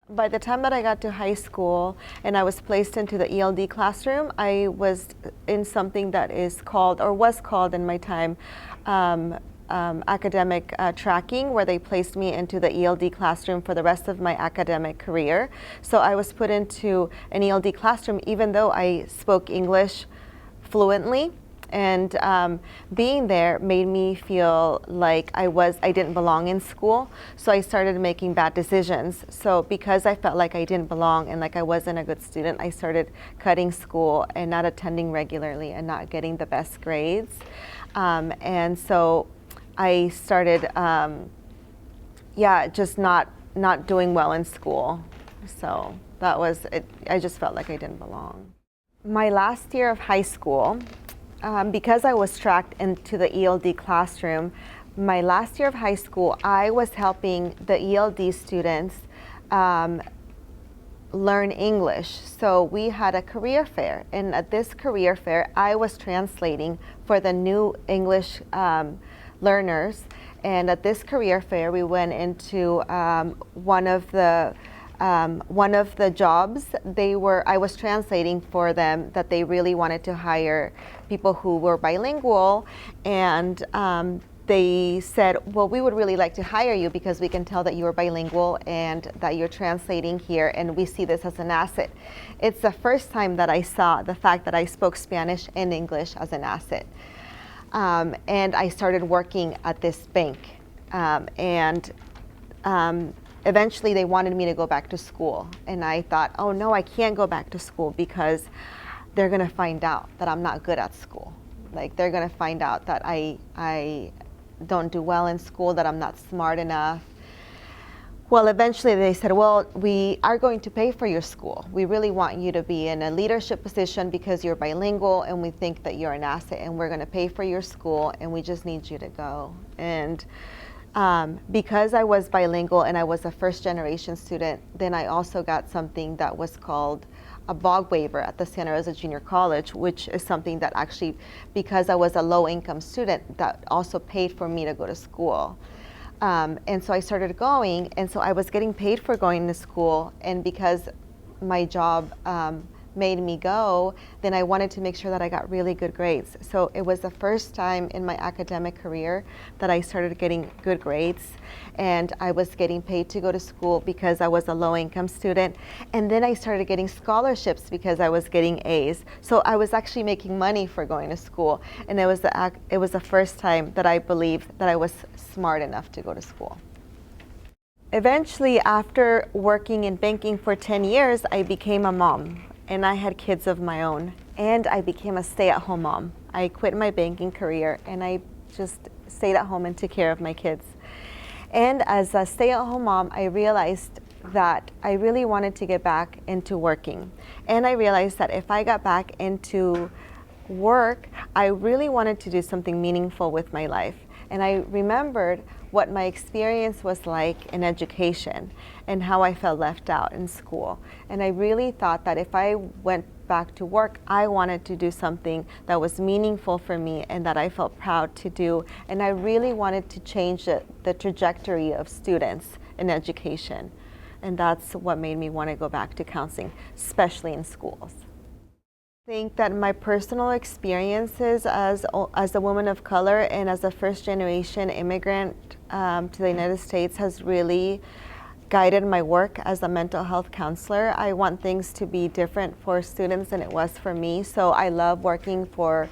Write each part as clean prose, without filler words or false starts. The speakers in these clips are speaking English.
By the time that I got to high school and I was placed into the ELD classroom, I was in something that is called, or was called in my time, academic tracking, where they placed me into the ELD classroom for the rest of my academic career. So I was put into an ELD classroom even though I spoke English fluently. And being there made me feel like I didn't belong in school. So I started making bad decisions. So because I felt like I didn't belong and like I wasn't a good student, I started cutting school and not attending regularly and not getting the best grades. And so I started, just not doing well in school. So that was it. I just felt like I didn't belong. My last year of high school, because I was tracked into the ELD classroom, my last year of high school, I was helping the ELD students learn English. So we had a career fair, and at this career fair, I was translating for the new English learners. And at this career fair, we went into one of the jobs I was translating for them, that they really wanted to hire people who were bilingual, and they said, well, we would really like to hire you because we can tell that you're bilingual and that you're translating here, and we see this as an asset. It's the first time that I saw the fact that I spoke Spanish and English as an asset. And I started working at this bank, eventually they wanted me to go back to school, and I thought, oh no, I can't go back to school because they're gonna find out that I'm not good at school. Like, they're gonna find out that I don't do well in school, that I'm not smart enough. Well, eventually they said, well, we are going to pay for your school. We really want you to be in a leadership position because you're bilingual, and we think that you're an asset, and we're gonna pay for your school, and we just need you to go. And because I was bilingual and I was a first generation student, then I also got something that was called a BOG waiver at the Santa Rosa Junior College, which is something that actually, because I was a low income student, that also paid for me to go to school. And so I started going, and so I was getting paid for going to school, and because my job made me go, then I wanted to make sure that I got really good grades. So it was the first time in my academic career that I started getting good grades, and I was getting paid to go to school because I was a low-income student. And then I started getting scholarships because I was getting A's. So I was actually making money for going to school, and it was the first time that I believed that I was smart enough to go to school. Eventually, after working in banking for 10 years, I became a mom. And I had kids of my own, and I became a stay-at-home mom. I quit my banking career, and I just stayed at home and took care of my kids. And as a stay-at-home mom, I realized that I really wanted to get back into working. And I realized that if I got back into work, I really wanted to do something meaningful with my life. And I remembered what my experience was like in education and how I felt left out in school. And I really thought that if I went back to work, I wanted to do something that was meaningful for me and that I felt proud to do. And I really wanted to change the trajectory of students in education. And that's what made me want to go back to counseling, especially in schools. I think that my personal experiences as a woman of color and as a first-generation immigrant to the United States has really guided my work as a mental health counselor. I want things to be different for students than it was for me, so I love working for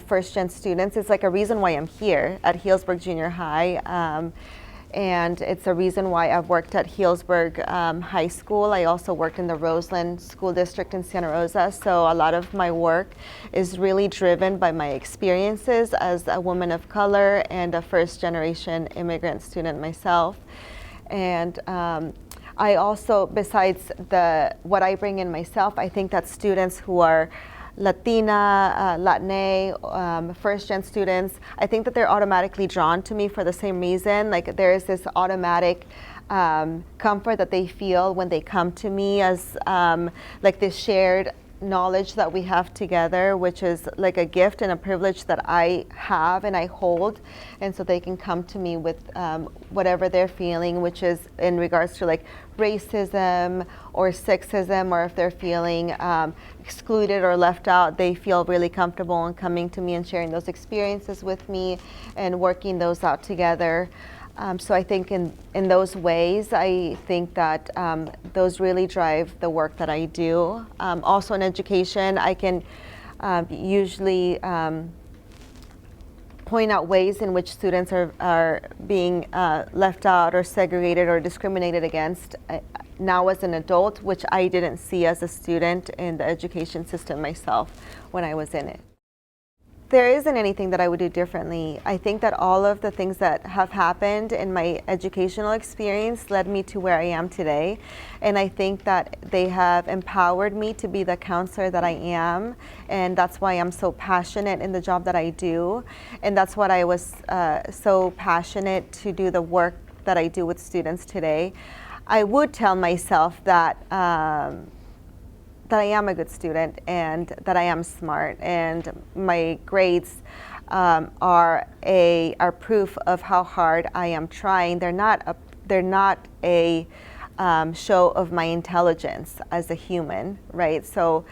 first-gen students. It's like a reason why I'm here at Healdsburg Junior High. And it's a reason why I've worked at Healdsburg High School. I also worked in the Roseland School District in Santa Rosa, so a lot of my work is really driven by my experiences as a woman of color and a first-generation immigrant student myself. And I also, besides what I bring in myself, I think that students who are Latina, Latine, first-gen students, I think that they're automatically drawn to me for the same reason. Like, there is this automatic comfort that they feel when they come to me as like this shared knowledge that we have together, which is like a gift and a privilege that I have and I hold, and so they can come to me with whatever they're feeling, which is in regards to like racism or sexism, or if they're feeling excluded or left out, they feel really comfortable in coming to me and sharing those experiences with me and working those out together. So I think in those ways, I think that those really drive the work that I do. Also in education, I can usually point out ways in which students are being left out or segregated or discriminated against now as an adult, which I didn't see as a student in the education system myself when I was in it. There isn't anything that I would do differently. I think that all of the things that have happened in my educational experience led me to where I am today. And I think that they have empowered me to be the counselor that I am. And that's why I'm so passionate in the job that I do. And that's what I was so passionate to do the work that I do with students today. I would tell myself that that I am a good student and that I am smart, and my grades are proof of how hard I am trying. They're not a show of my intelligence as a human, right? So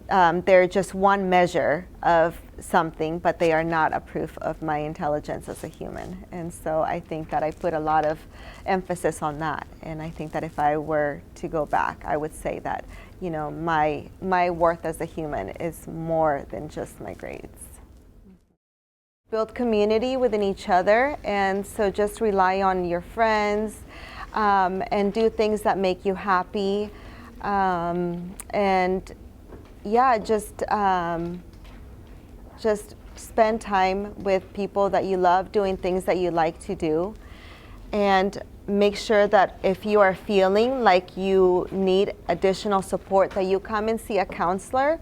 they're just one measure of something, but they are not a proof of my intelligence as a human. And so I think that I put a lot of emphasis on that. And I think that if I were to go back, I would say that, you know, my worth as a human is more than just my grades. Build community within each other, and so just rely on your friends and do things that make you happy, and yeah, just spend time with people that you love, doing things that you like to do, and make sure that if you are feeling like you need additional support, that you come and see a counselor.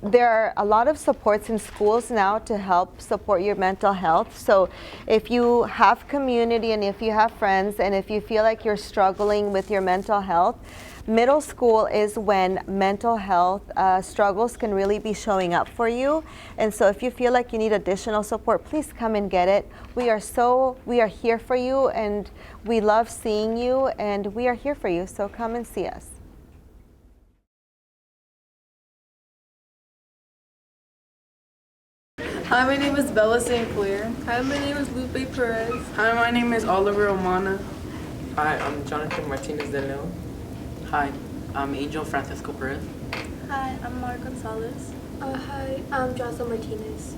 There are a lot of supports in schools now to help support your mental health. So if you have community and if you have friends and if you feel like you're struggling with your mental health, middle school is when mental health struggles can really be showing up for you. And so if you feel like you need additional support, please come and get it. We are here for you, and we love seeing you, and we are here for you. So come and see us. Hi, my name is Bella St. Clair. Hi, my name is Lupe Perez. Hi, my name is Oliver Omana. Hi, I'm Jonathan Martinez de Leon. Hi, I'm Angel Francisco Perez. Hi, I'm Mar Gonzalez. Hi, I'm Jocelyn Martinez.